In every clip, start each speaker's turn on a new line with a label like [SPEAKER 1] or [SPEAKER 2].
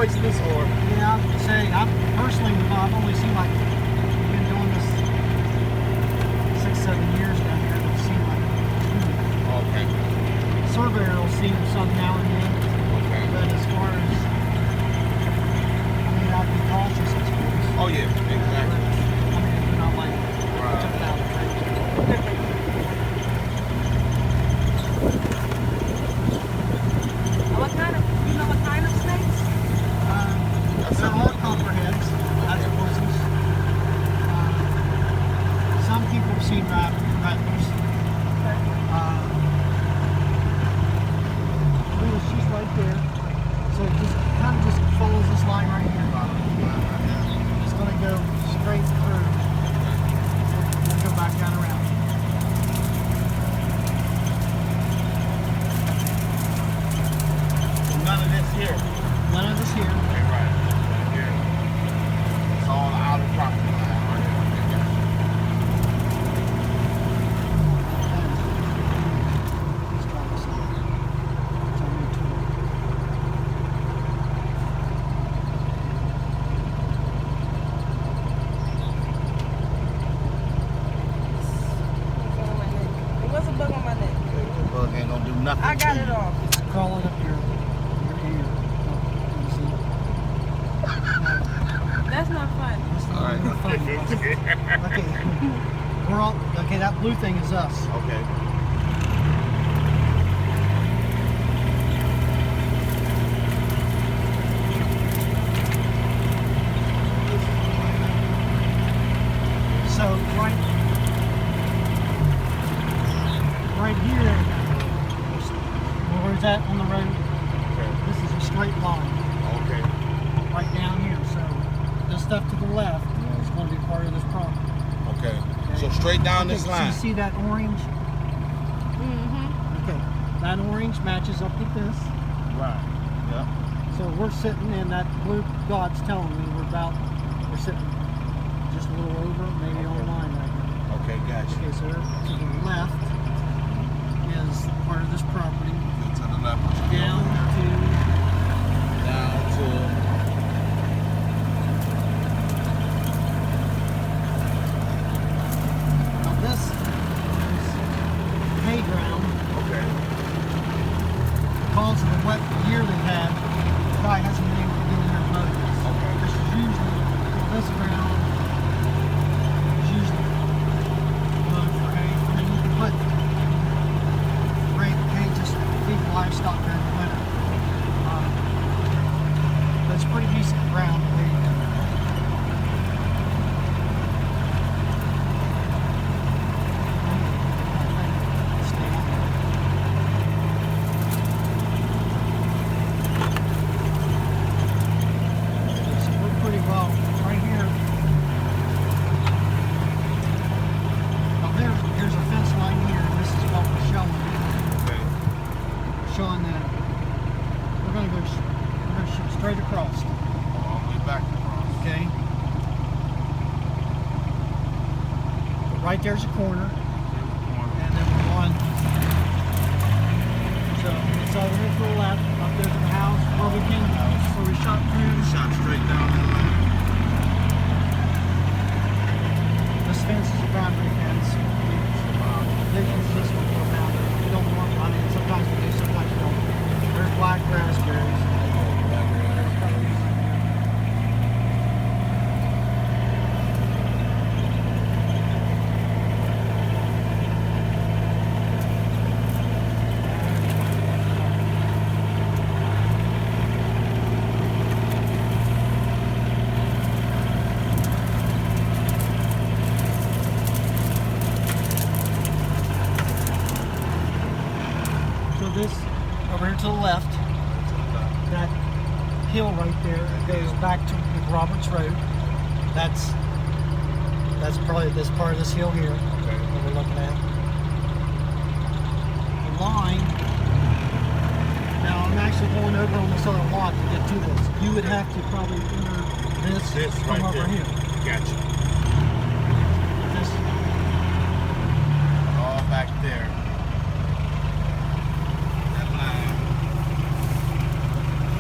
[SPEAKER 1] poisonous or?
[SPEAKER 2] Yeah, I would say I personally, I've only seen like been doing this 6-7 years down here. I've seen like two.
[SPEAKER 1] Okay.
[SPEAKER 2] Surveyor will see some now and then.
[SPEAKER 1] Okay.
[SPEAKER 2] But as far as, I mean, I'd be cautious, I suppose.
[SPEAKER 1] Oh yeah, exactly.
[SPEAKER 2] I mean, if you're not like took it out of the trade.
[SPEAKER 3] What kind of, you know what kind of snakes?
[SPEAKER 2] They're all copperheads. That's poisons. Some people have seen rattlers. She's right there. So it just kind of just follows this line right here. It's going to go straight through. We'll go back down around.
[SPEAKER 1] So none of this here.
[SPEAKER 2] None of this here.
[SPEAKER 1] Okay, right. Here. It's all out of property line, right?
[SPEAKER 3] It was a bug on my neck.
[SPEAKER 1] The bug ain't gonna do nothing.
[SPEAKER 3] I got
[SPEAKER 1] to
[SPEAKER 3] it
[SPEAKER 1] you.
[SPEAKER 3] off.
[SPEAKER 2] It's crawling up your ear. Oh, you see?
[SPEAKER 3] That's not fun.
[SPEAKER 2] That's
[SPEAKER 1] All right.
[SPEAKER 2] not funny. Okay. We're all, okay, that blue thing is us.
[SPEAKER 1] Okay.
[SPEAKER 2] So right here, where it's at on the road,
[SPEAKER 1] Okay.
[SPEAKER 2] this is a straight line
[SPEAKER 1] Okay.
[SPEAKER 2] right down here. So this stuff to the left is going to be part of this property.
[SPEAKER 1] Okay. So straight down
[SPEAKER 2] Okay,
[SPEAKER 1] this
[SPEAKER 2] so
[SPEAKER 1] line.
[SPEAKER 2] you see that orange?
[SPEAKER 3] Mm-hmm.
[SPEAKER 2] Okay, that orange matches up with this.
[SPEAKER 1] Right. Yeah.
[SPEAKER 2] So we're sitting in that blue dot's telling me we're sitting just a little over, maybe on line right now.
[SPEAKER 1] Okay, gotcha.
[SPEAKER 2] Okay, so to the left is part of this property.
[SPEAKER 1] To the left. what you
[SPEAKER 2] Down
[SPEAKER 1] doing? Down to.
[SPEAKER 2] now this is hay ground.
[SPEAKER 1] Okay.
[SPEAKER 2] Because of the wet year they had, the guy hasn't been able to get in there and mow this.
[SPEAKER 1] Okay.
[SPEAKER 2] This is usually, this ground is usually mowed for hay. I mean, you can put hay just feed livestock during the winter. But it's pretty decent ground. So we're pretty well right here. Now here's a fence line here, and this is what we're showing.
[SPEAKER 1] Okay.
[SPEAKER 2] Showing that we're going to shoot straight across.
[SPEAKER 1] All the way back across.
[SPEAKER 2] Okay. Right there's a corner, and then we're on. So it's over here to the left, up there to the house, where we shot through.
[SPEAKER 1] Shot straight down that line.
[SPEAKER 2] This fence is a primary fence. They use this one for a boundary. We don't want, I mean, sometimes we do, sometimes we don't. There's black raspberries. So this, over here to the left, that hill right there goes back to Roberts Road. That's probably this part of this hill here that we're looking at. The line, now I'm actually going over on this other lot to get to this. You would have to probably enter this from
[SPEAKER 1] right
[SPEAKER 2] over
[SPEAKER 1] there.
[SPEAKER 2] here.
[SPEAKER 1] Gotcha.
[SPEAKER 2] This,
[SPEAKER 1] All back there. That line.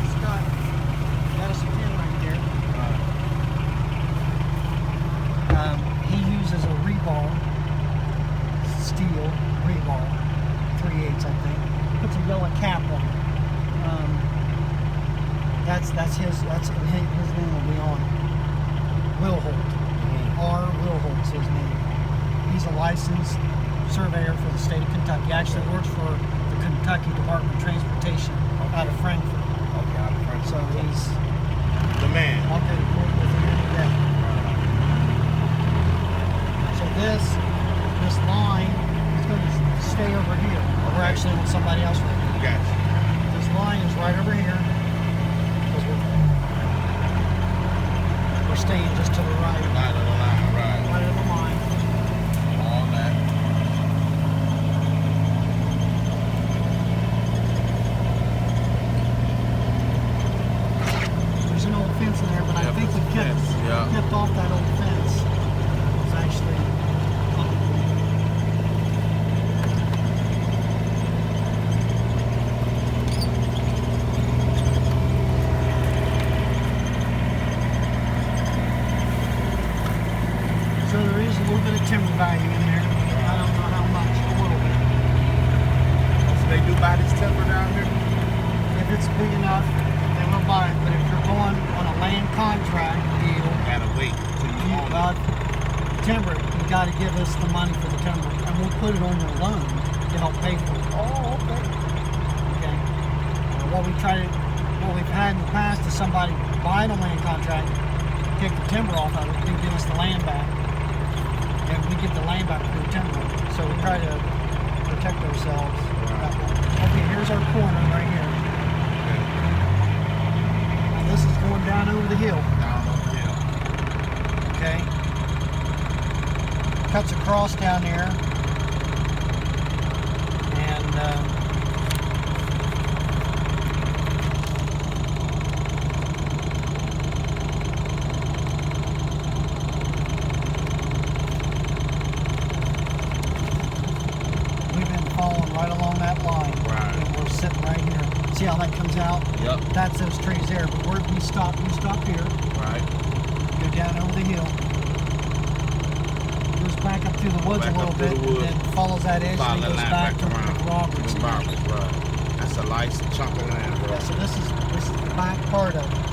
[SPEAKER 2] it's got a That's his name will be on it. Will Holt. R. Will Holt's his name. He's a licensed surveyor for the state of Kentucky. Actually works for the Kentucky Department of Transportation out of Frankfurt.
[SPEAKER 1] Okay, out of Frankfurt.
[SPEAKER 2] So he's
[SPEAKER 1] the man.
[SPEAKER 2] I'll get a quote with him any day. So this line is going to stay over here. We're actually on somebody else right now.
[SPEAKER 1] Gotcha.
[SPEAKER 2] This line is right over here. Because we're staying just to the right.
[SPEAKER 1] Right of the line, right.
[SPEAKER 2] Right of the line.
[SPEAKER 1] All that.
[SPEAKER 2] There's an old fence in there, but I
[SPEAKER 1] Yep,
[SPEAKER 2] think we
[SPEAKER 1] it's a
[SPEAKER 2] kept,
[SPEAKER 1] fence, yeah.
[SPEAKER 2] kept off that old fence. It's actually so there is a little bit of timber value in there. I don't know how much, a little bit.
[SPEAKER 1] So they do buy this timber down here?
[SPEAKER 2] If it's big enough, they will buy it. But if you're going on a land contract deal,
[SPEAKER 1] Gotta wait till you own it.
[SPEAKER 2] about timber, you got to give us the money for the timber, and we'll put it on your loan to help pay for it.
[SPEAKER 1] Oh, okay.
[SPEAKER 2] Okay. What we've had in the past is somebody buying a land contract, take the timber off of it, then give us the land back, and we get the land back for the timber. So we try to protect ourselves that way. Okay, here's our corner right here. Now this is going down over the hill.
[SPEAKER 1] Down over here.
[SPEAKER 2] Okay. Cuts across down there. And we've been following right along that line.
[SPEAKER 1] Right.
[SPEAKER 2] And we're sitting right here. See how that comes out?
[SPEAKER 1] Yep.
[SPEAKER 2] That's those trees there. But we stop here.
[SPEAKER 1] Right.
[SPEAKER 2] Go down over the hill. Goes back up through the woods
[SPEAKER 1] Back
[SPEAKER 2] a little
[SPEAKER 1] up through
[SPEAKER 2] bit,
[SPEAKER 1] the
[SPEAKER 2] and
[SPEAKER 1] woods.
[SPEAKER 2] then follows that edge
[SPEAKER 1] Follow
[SPEAKER 2] and
[SPEAKER 1] that
[SPEAKER 2] goes
[SPEAKER 1] line
[SPEAKER 2] back to
[SPEAKER 1] around.
[SPEAKER 2] McRoberts.
[SPEAKER 1] McRoberts, right. That's a nice chunk of land, bro.
[SPEAKER 2] Yeah, so this is the back part of it.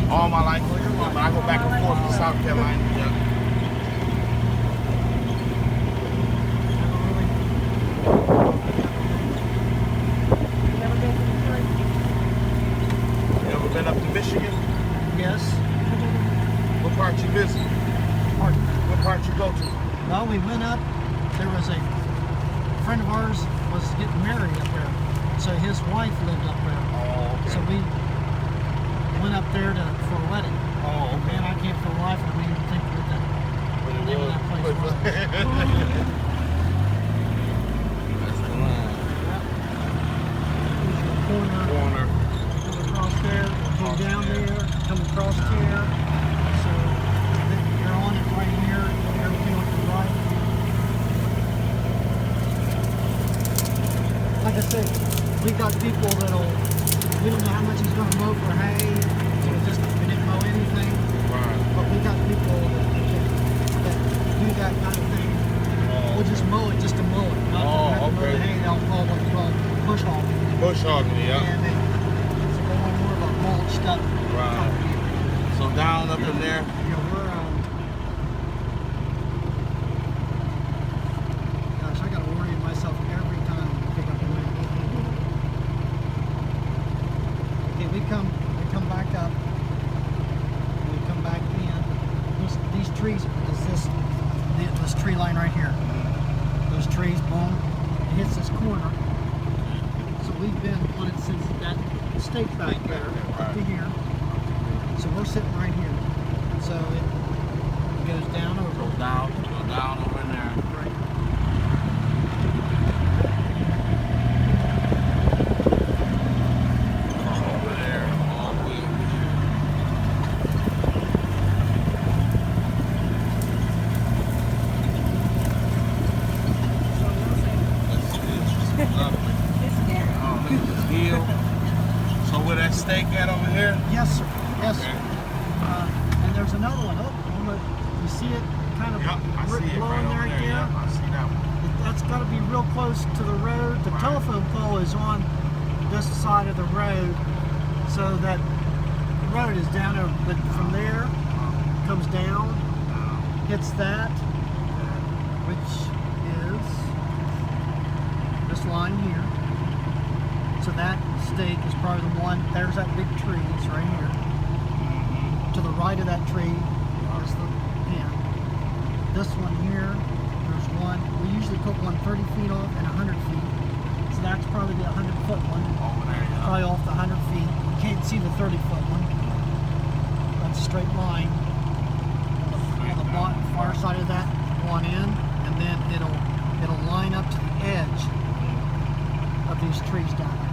[SPEAKER 1] All my life. But I go back and forth to South Carolina. Yeah.
[SPEAKER 3] Never been to Detroit?
[SPEAKER 1] You ever been up to Michigan?
[SPEAKER 2] Yes.
[SPEAKER 1] What part you visit?
[SPEAKER 2] Pardon.
[SPEAKER 1] What part you go to?
[SPEAKER 2] Well, we went up. There was a friend of ours was getting married up there, so his wife lived up there.
[SPEAKER 1] Oh, okay.
[SPEAKER 2] So we went up there for a wedding.
[SPEAKER 1] Oh, okay.
[SPEAKER 2] Man, I can't for the life of me even think what the name of that place was.
[SPEAKER 1] That's the line.
[SPEAKER 2] There's the corner.
[SPEAKER 1] Corner.
[SPEAKER 2] Come across there, come down there, come across here. So you're on it right here, everything on the right. Like I said, we got people we don't know how much he's going to mow for hay, so we didn't mow anything.
[SPEAKER 1] Right.
[SPEAKER 2] But we got people that do that kind of thing.
[SPEAKER 1] Oh,
[SPEAKER 2] We'll just mow it just to mow it. Not
[SPEAKER 1] Oh,
[SPEAKER 2] to mow the
[SPEAKER 1] okay.
[SPEAKER 2] hay, they'll call what you call bush hogging.
[SPEAKER 1] Bush hogging, yeah.
[SPEAKER 2] And it's more of a mulched up
[SPEAKER 1] Right.
[SPEAKER 2] type of deal.
[SPEAKER 1] So down up in there.
[SPEAKER 2] Yeah, we're trees, boom, it hits this corner. So we've been on it since that stake back there, up to here. So we're sitting right here. So it goes down over.
[SPEAKER 1] Go down over in there.
[SPEAKER 2] Right.
[SPEAKER 1] Over there, all the way over here. Let's see this. Lovely.
[SPEAKER 3] It's scary.
[SPEAKER 1] Oh, look at this hill. So where that stake at over here?
[SPEAKER 2] Yes, sir. Yes,
[SPEAKER 1] Okay.
[SPEAKER 2] sir. And there's another one. Oh, look, you see it kind of
[SPEAKER 1] Yep, I see it
[SPEAKER 2] glowing
[SPEAKER 1] right over
[SPEAKER 2] right
[SPEAKER 1] there.
[SPEAKER 2] there?
[SPEAKER 1] Yep, I see that one.
[SPEAKER 2] That's got to be real close to the road. The
[SPEAKER 1] Right.
[SPEAKER 2] telephone pole is on this side of the road, so that the road is down over. But from there, comes down, hits that, which is this line here. So that stake is probably the one. There's that big tree. It's right here. To the right of that tree is the pin. This one here, there's one. We usually put one 30 feet off and 100 feet. So that's probably the 100-foot one.
[SPEAKER 1] Over there, yeah.
[SPEAKER 2] Probably off the 100 feet. You can't see the 30-foot one. That's a straight line. On the bottom, far side of that one end, and then it'll line up to the edge of these trees down there.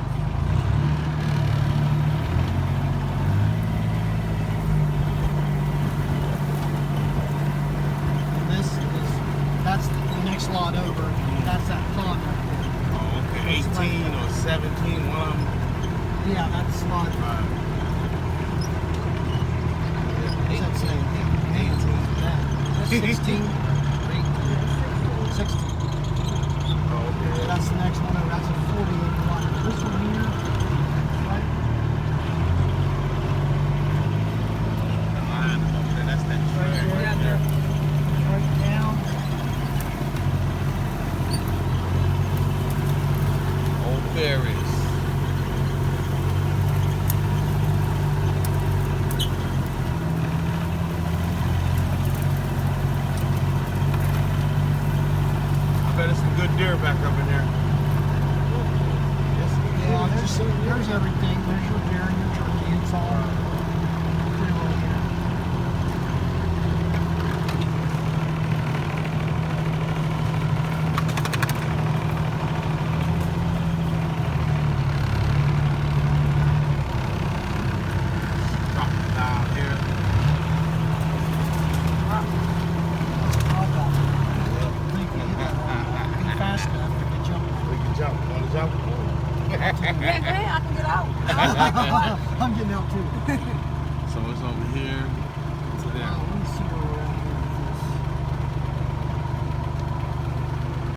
[SPEAKER 2] That's the next lot over. That's that pond right there.
[SPEAKER 1] Oh, okay. 18 or 17, one of them.
[SPEAKER 2] Yeah, that's lot. What's that say?
[SPEAKER 1] 18.
[SPEAKER 2] That's 16. 16.
[SPEAKER 1] Oh, okay.
[SPEAKER 2] That's the next one over. That's a 40-acre lot. This one here, right?
[SPEAKER 1] The line is over there. That's that track
[SPEAKER 2] there.
[SPEAKER 1] right there.
[SPEAKER 2] Right down.
[SPEAKER 1] Old Ferries. I bet it's some good deer back up in there.
[SPEAKER 2] Yeah, there's everything. There's your deer and your turkey. It's all pretty well here.
[SPEAKER 1] Dropping down here.
[SPEAKER 2] That's a problem. I think we hit that all. Be fast enough to get jumping.
[SPEAKER 1] We can jump. You want to jump?
[SPEAKER 3] Yeah, go ahead. I can get out.
[SPEAKER 2] I'm getting out too.
[SPEAKER 1] So it's over here.